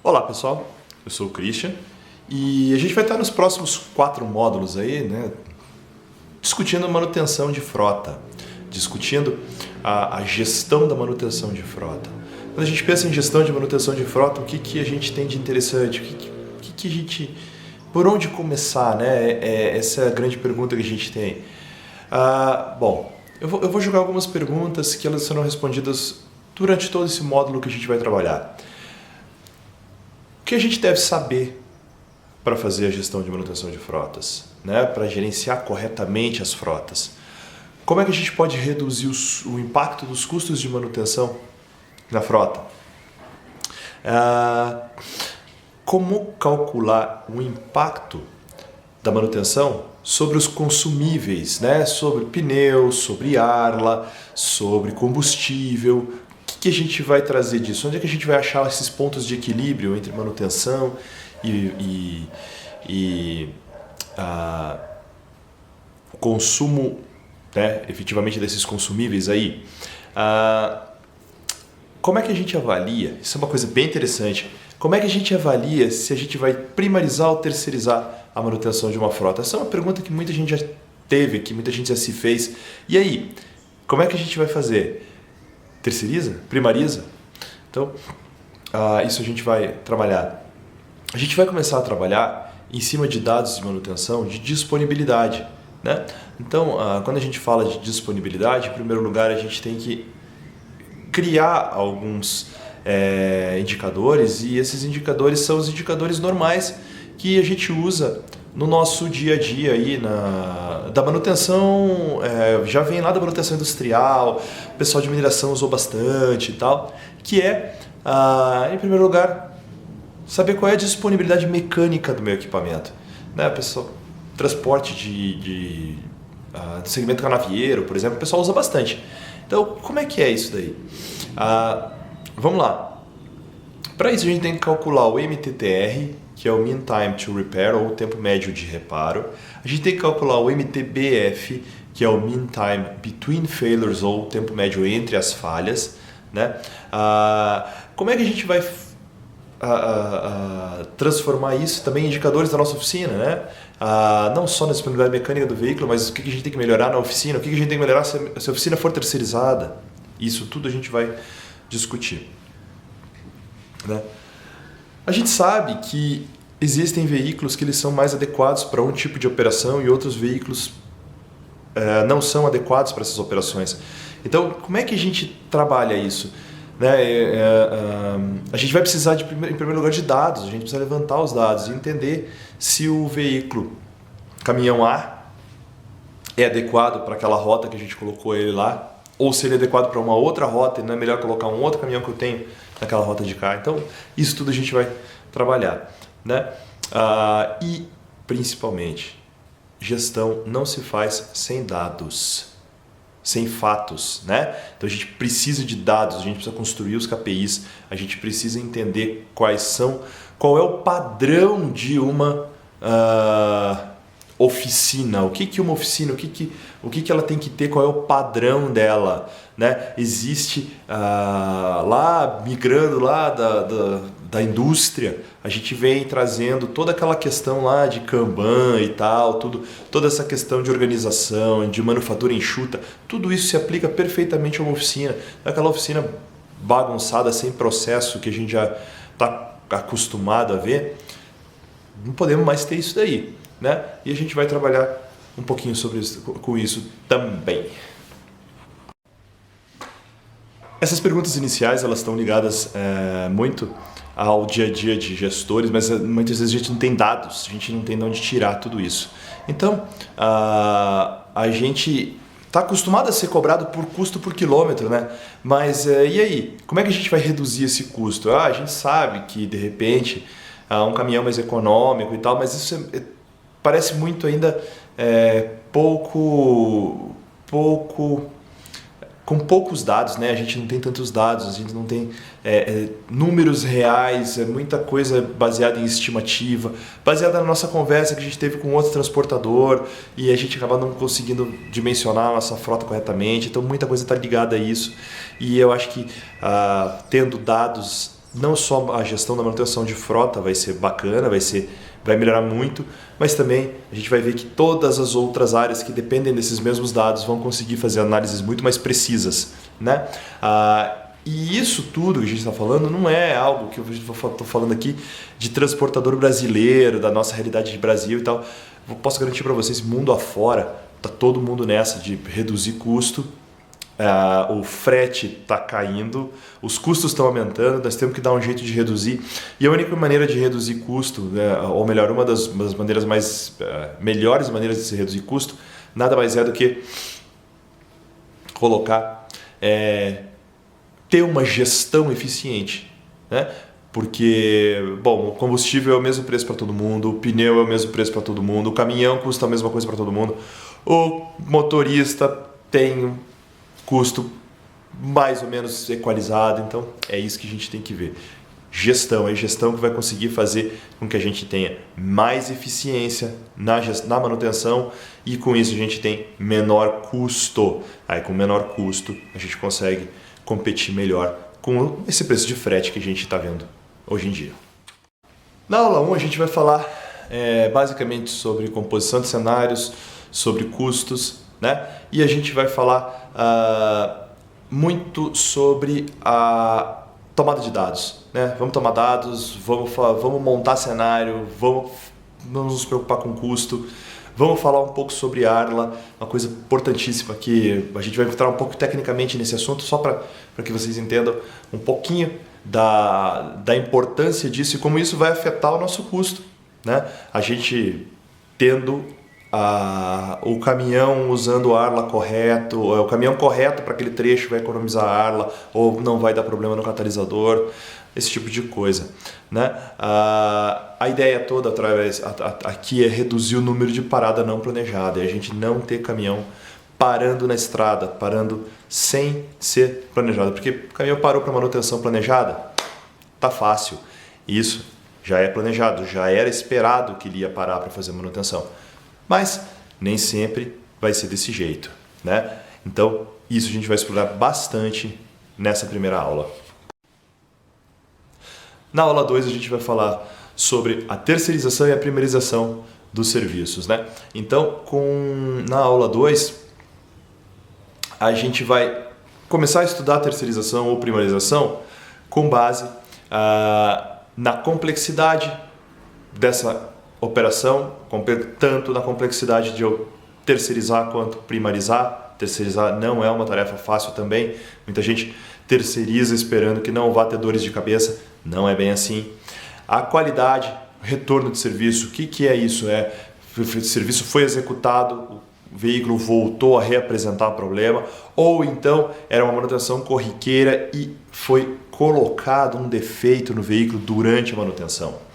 Olá pessoal, eu sou o Christian e a gente vai estar nos próximos 4 módulos aí, né, discutindo a manutenção de frota, discutindo a gestão da manutenção de frota. Quando a gente pensa em gestão de manutenção de frota, o que a gente tem de interessante? O que a gente... Por onde começar, né? Essa é a grande pergunta que a gente tem. Bom, eu vou jogar algumas perguntas que elas serão respondidas durante todo esse módulo que a gente vai trabalhar. O que a gente deve saber para fazer a gestão de manutenção de frotas, né? Para gerenciar corretamente as frotas? Como é que a gente pode reduzir o impacto dos custos de manutenção na frota? Como calcular o impacto da manutenção sobre os consumíveis, né? Sobre pneus, sobre arla, sobre combustível. O que a gente vai trazer disso? Onde é que a gente vai achar esses pontos de equilíbrio entre manutenção e o consumo, né, efetivamente desses consumíveis aí? Como é que a gente avalia? Isso é uma coisa bem interessante. Como é que a gente avalia se a gente vai primarizar ou terceirizar a manutenção de uma frota? Essa é uma pergunta que muita gente já teve, que muita gente já se fez. E aí, como é que a gente vai fazer? Terceiriza? Primariza? Então, isso a gente vai trabalhar. A gente vai começar a trabalhar em cima de dados de manutenção de disponibilidade, né? Então, quando a gente fala de disponibilidade, em primeiro lugar, a gente tem que criar alguns indicadores, e esses indicadores são os indicadores normais que a gente usa no nosso dia a dia aí da manutenção, já vem lá da manutenção industrial, o pessoal de mineração usou bastante e tal, que em primeiro lugar, saber qual é a disponibilidade mecânica do meu equipamento, né? Pessoal, transporte de segmento canavieiro, por exemplo, o pessoal usa bastante. Então, como é que é isso daí? Vamos lá. Para isso a gente tem que calcular o MTTR, que é o Mean Time to Repair, ou o tempo médio de reparo. A gente tem que calcular o MTBF, que é o Mean Time Between Failures, ou o tempo médio entre as falhas, né? Como é que a gente vai transformar isso também em indicadores da nossa oficina, né? Não só na disponibilidade mecânica do veículo, mas o que a gente tem que melhorar na oficina, o que a gente tem que melhorar se a oficina for terceirizada. Isso tudo a gente vai discutir, né? A gente sabe que existem veículos que eles são mais adequados para um tipo de operação e outros veículos não são adequados para essas operações. Então, como é que a gente trabalha isso? Né? A gente vai precisar, em primeiro lugar, de dados. A gente precisa levantar os dados e entender se o veículo, caminhão A, é adequado para aquela rota que a gente colocou ele lá, ou se ele é adequado para uma outra rota e não é melhor colocar um outro caminhão que eu tenho naquela rota de cá. Então, isso tudo a gente vai trabalhar, né? E, principalmente, gestão não se faz sem dados, sem fatos, né? Então, a gente precisa de dados, a gente precisa construir os KPIs, a gente precisa entender qual é o padrão de uma oficina, o que uma oficina, o que ela tem que ter, qual é o padrão dela, né? Existe lá, migrando lá da indústria, a gente vem trazendo toda aquela questão lá de Kanban e tal, toda essa questão de organização, de manufatura enxuta, tudo isso se aplica perfeitamente a uma oficina, aquela oficina bagunçada, sem processo, que a gente já está acostumado a ver. Não podemos mais ter isso daí, né? E a gente vai trabalhar um pouquinho com isso também. Essas perguntas iniciais, elas estão ligadas muito ao dia a dia de gestores, mas muitas vezes a gente não tem dados, a gente não tem de onde tirar tudo isso. Então, a gente está acostumado a ser cobrado por custo por quilômetro, né? Mas e aí? Como é que a gente vai reduzir esse custo? A gente sabe que, de repente, um caminhão mais econômico e tal, mas isso parece muito ainda com poucos dados, né? A gente não tem tantos dados, a gente não tem números reais, muita coisa baseada em estimativa, baseada na nossa conversa que a gente teve com outro transportador e a gente acaba não conseguindo dimensionar a nossa frota corretamente, então muita coisa está ligada a isso. E eu acho que tendo dados não só a gestão da manutenção de frota vai ser bacana, vai melhorar muito, mas também a gente vai ver que todas as outras áreas que dependem desses mesmos dados vão conseguir fazer análises muito mais precisas, né? E isso tudo que a gente está falando não é algo que eu estou falando aqui de transportador brasileiro, da nossa realidade de Brasil e tal. Eu posso garantir para vocês, mundo afora, está todo mundo nessa de reduzir custo. O frete está caindo, os custos estão aumentando, nós temos que dar um jeito de reduzir. E a única maneira de reduzir custo, né, ou melhor, uma das maneiras melhores maneiras de se reduzir custo, nada mais é do que colocar, ter uma gestão eficiente, né? Porque, bom, o combustível é o mesmo preço para todo mundo, o pneu é o mesmo preço para todo mundo, o caminhão custa a mesma coisa para todo mundo, o motorista tem custo mais ou menos equalizado, então é isso que a gente tem que ver. Gestão, é gestão que vai conseguir fazer com que a gente tenha mais eficiência na manutenção e com isso a gente tem menor custo. Aí com menor custo a gente consegue competir melhor com esse preço de frete que a gente está vendo hoje em dia. Na aula 1 a gente vai falar basicamente sobre composição de cenários, sobre custos, né? E a gente vai falar muito sobre a tomada de dados, né? Vamos tomar dados, vamos montar cenário, vamos nos preocupar com custo, vamos falar um pouco sobre Arla, uma coisa importantíssima que a gente vai entrar um pouco tecnicamente nesse assunto, só para que vocês entendam um pouquinho da importância disso e como isso vai afetar o nosso custo, né? A gente tendo o caminhão usando a Arla correto, o caminhão correto para aquele trecho vai economizar a Arla ou não vai dar problema no catalisador, esse tipo de coisa, né? A ideia toda aqui é reduzir o número de parada não planejada, é a gente não ter caminhão parando na estrada, parando sem ser planejado, porque o caminhão parou para manutenção planejada, tá fácil, isso já é planejado, já era esperado que ele ia parar para fazer manutenção. Mas nem sempre vai ser desse jeito, né? Então, isso a gente vai explorar bastante nessa primeira aula. Na aula 2 a gente vai falar sobre a terceirização e a primarização dos serviços, né? Então, na aula 2, a gente vai começar a estudar a terceirização ou primarização com base na complexidade dessa operação, tanto na complexidade de eu terceirizar quanto primarizar. Terceirizar não é uma tarefa fácil também. Muita gente terceiriza esperando que não vá ter dores de cabeça. Não é bem assim. A qualidade, retorno de serviço, o que é isso? O serviço foi executado, o veículo voltou a reapresentar o problema, ou então era uma manutenção corriqueira e foi colocado um defeito no veículo durante a manutenção.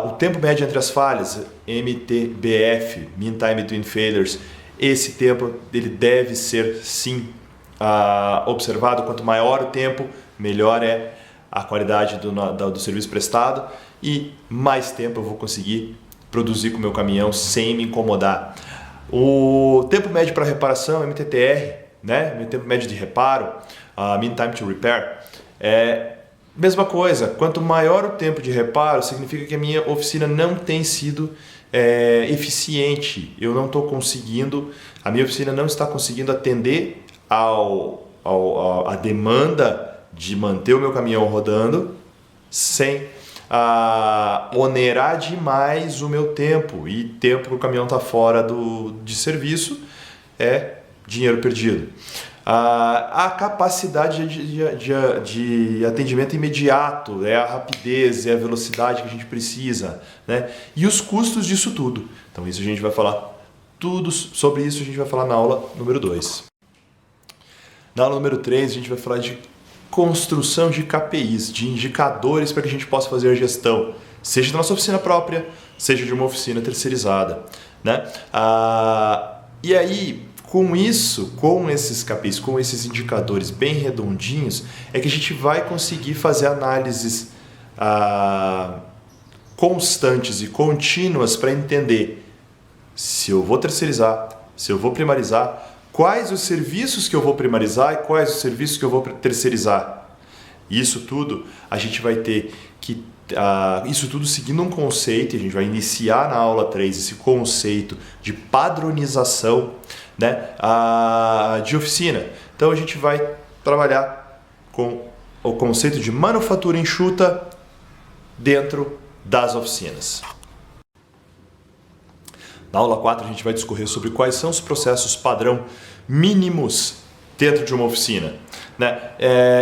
O tempo médio entre as falhas, MTBF, Mean Time Between Failures, esse tempo ele deve ser sim observado. Quanto maior o tempo, melhor é a qualidade do serviço prestado e mais tempo eu vou conseguir produzir com o meu caminhão sem me incomodar. O tempo médio para reparação, MTTR, né? O tempo médio de reparo, Mean Time to Repair, mesma coisa. Quanto maior o tempo de reparo, significa que a minha oficina não tem sido eficiente. Eu não estou conseguindo, a minha oficina não está conseguindo atender a demanda de manter o meu caminhão rodando sem onerar demais o meu tempo. E tempo que o caminhão está fora de serviço é dinheiro perdido. A capacidade de atendimento imediato, a rapidez, a velocidade que a gente precisa, né? E os custos disso tudo. Então isso a gente vai falar tudo sobre isso, a gente vai falar na aula número 2. Na aula número 3 a gente vai falar de construção de KPIs, de indicadores para que a gente possa fazer a gestão, seja da nossa oficina própria, seja de uma oficina terceirizada, né? E aí, com isso, com esses KPIs, com esses indicadores bem redondinhos, é que a gente vai conseguir fazer análises constantes e contínuas para entender se eu vou terceirizar, se eu vou primarizar, quais os serviços que eu vou primarizar e quais os serviços que eu vou terceirizar. Isso tudo a gente vai ter que isso tudo seguindo um conceito, a gente vai iniciar na aula 3 esse conceito de padronização, né, de oficina. Então a gente vai trabalhar com o conceito de manufatura enxuta dentro das oficinas. Na aula 4 a gente vai discorrer sobre quais são os processos padrão mínimos dentro de uma oficina, né?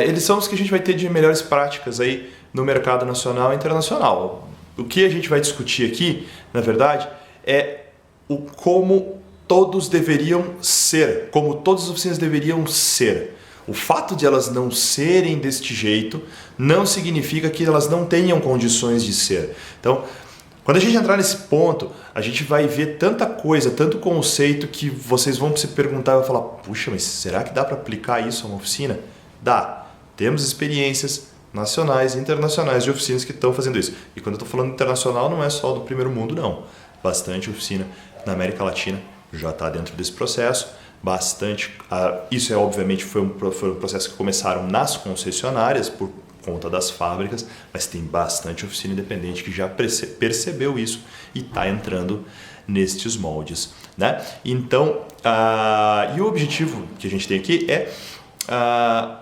Eles são os que a gente vai ter de melhores práticas aí no mercado nacional e internacional. O que a gente vai discutir aqui, na verdade, é o como todos deveriam ser, como todas as oficinas deveriam ser. O fato de elas não serem deste jeito não significa que elas não tenham condições de ser. Então, quando a gente entrar nesse ponto, a gente vai ver tanta coisa, tanto conceito que vocês vão se perguntar e vão falar: puxa, mas será que dá para aplicar isso a uma oficina? Dá. Temos experiências nacionais e internacionais de oficinas que estão fazendo isso. E quando eu estou falando internacional, não é só do primeiro mundo, não. Bastante oficina na América Latina já está dentro desse processo. Bastante. Isso obviamente foi um processo que começaram nas concessionárias por conta das fábricas, mas tem bastante oficina independente que já percebeu isso e está entrando nestes moldes, né? Então, e o objetivo que a gente tem aqui é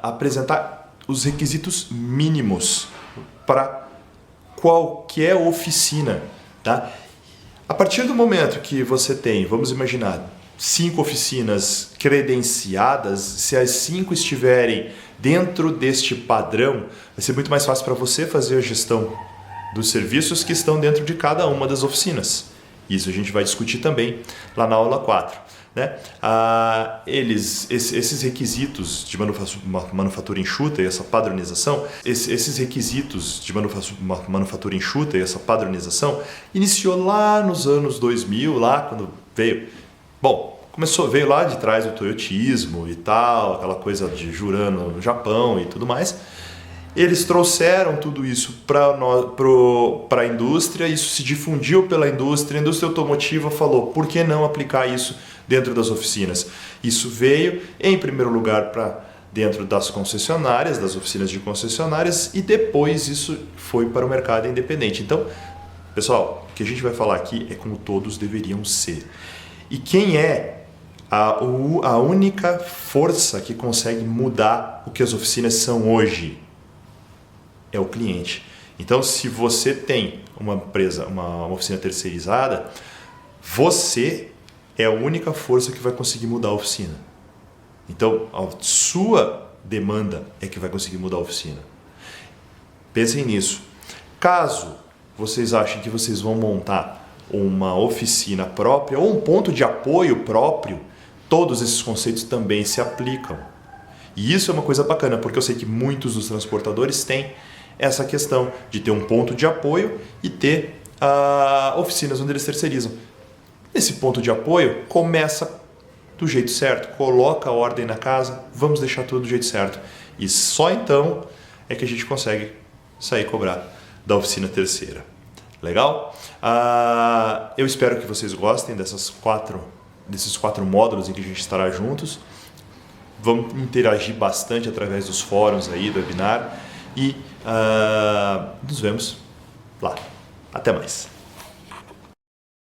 apresentar os requisitos mínimos para qualquer oficina, tá? A partir do momento que você tem, vamos imaginar, 5 oficinas credenciadas, se as 5 estiverem dentro deste padrão, vai ser muito mais fácil para você fazer a gestão dos serviços que estão dentro de cada uma das oficinas. Isso a gente vai discutir também lá na aula 4. Né? Esses requisitos de manufatura enxuta e essa padronização, iniciou lá nos anos 2000, lá quando veio. Bom, veio lá de trás o toyotismo e tal, aquela coisa de Jurano no Japão e tudo mais. Eles trouxeram tudo isso para a indústria, isso se difundiu pela indústria, a indústria automotiva falou: por que não aplicar isso dentro das oficinas? Isso veio, em primeiro lugar, para dentro das concessionárias, das oficinas de concessionárias, e depois isso foi para o mercado independente. Então, pessoal, o que a gente vai falar aqui é como todos deveriam ser. E quem é a única força que consegue mudar o que as oficinas são hoje? É o cliente. Então, se você tem uma empresa, uma oficina terceirizada, você é a única força que vai conseguir mudar a oficina. Então, a sua demanda é que vai conseguir mudar a oficina. Pensem nisso. Caso vocês achem que vocês vão montar uma oficina própria ou um ponto de apoio próprio, todos esses conceitos também se aplicam. E isso é uma coisa bacana, porque eu sei que muitos dos transportadores têm essa questão de ter um ponto de apoio e ter oficinas onde eles terceirizam. Esse ponto de apoio começa do jeito certo, coloca a ordem na casa, vamos deixar tudo do jeito certo. E só então é que a gente consegue sair e cobrar da oficina terceira. Legal? Eu espero que vocês gostem desses quatro módulos em que a gente estará juntos. Vamos interagir bastante através dos fóruns aí do webinar e nos vemos lá. Até mais!